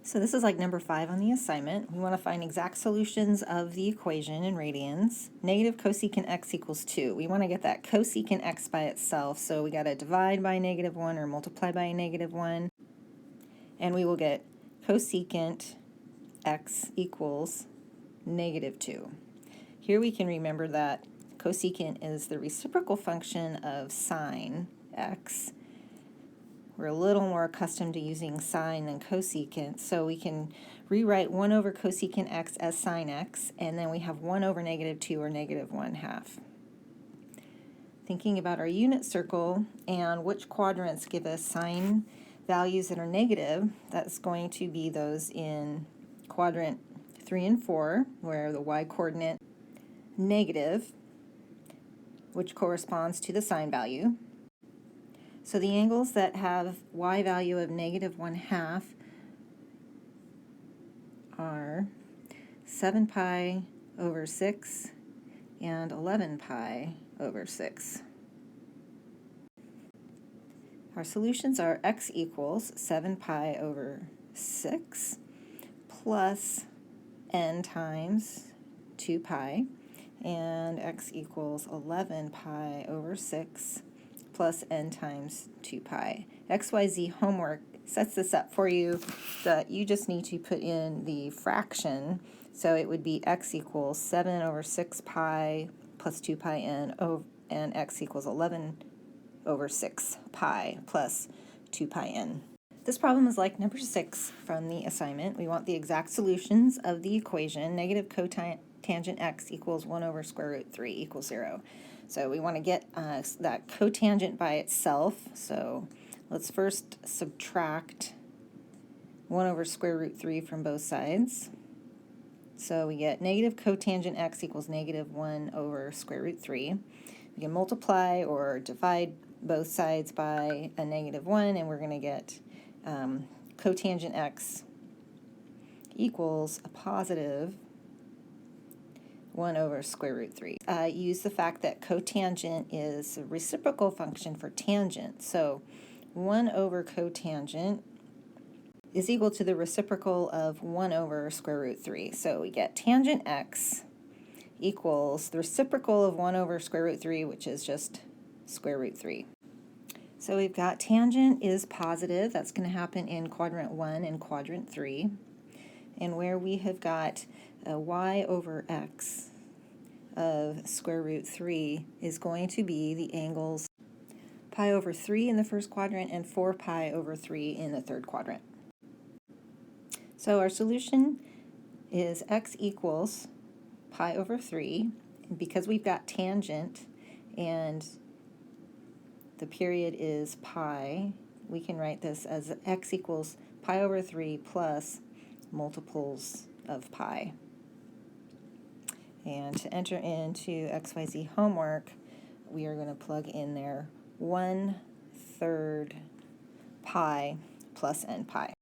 So this is like number 5 on the assignment. We want to find exact solutions of the equation in radians. Negative cosecant x equals 2. We want to get that cosecant x by itself, so we got to divide by -1 or multiply by -1, and we will get cosecant x equals -2. Here we can remember that cosecant is the reciprocal function of sine x. We're a little more accustomed to using sine than cosecant, so we can rewrite 1 over cosecant x as sine x, and then we have 1 over -2 or -1/2. Thinking about our unit circle and which quadrants give us sine values that are negative, that's going to be those in quadrant 3 and 4, where the y-coordinate negative, which corresponds to the sine value. So the angles that have y value of -1/2 are 7 pi over 6 and 11 pi over 6. Our solutions are x equals 7 pi over 6 plus n times 2 pi, and x equals 11 pi over 6 plus n times 2 pi. XYZ homework sets this up for you that you just need to put in the fraction. So it would be x equals 7 over 6 pi plus 2 pi n, and x equals 11 over 6 pi plus 2 pi n. This problem is like number 6 from the assignment. We want the exact solutions of the equation. Negative cotangent x equals 1 over square root 3 equals 0. So we want to get that cotangent by itself. So let's first subtract 1 over square root 3 from both sides. So we get negative cotangent x equals -1 over square root 3. We can multiply or divide both sides by a -1, and we're going to get cotangent x equals a positive 1 over square root 3. Use the fact that cotangent is a reciprocal function for tangent. So 1 over cotangent is equal to the reciprocal of 1 over square root 3. So we get tangent x equals the reciprocal of 1 over square root 3, which is just square root 3. So we've got tangent is positive. That's going to happen in quadrant 1 and quadrant 3. And where we have got a y over x of square root 3 is going to be the angles pi over 3 in the first quadrant and 4 pi over 3 in the third quadrant. So our solution is x equals pi over 3. And because we've got tangent and the period is pi, we can write this as x equals pi over 3 plus multiples of pi. And to enter into XYZ homework, we are going to plug in there 1/3 pi plus n pi.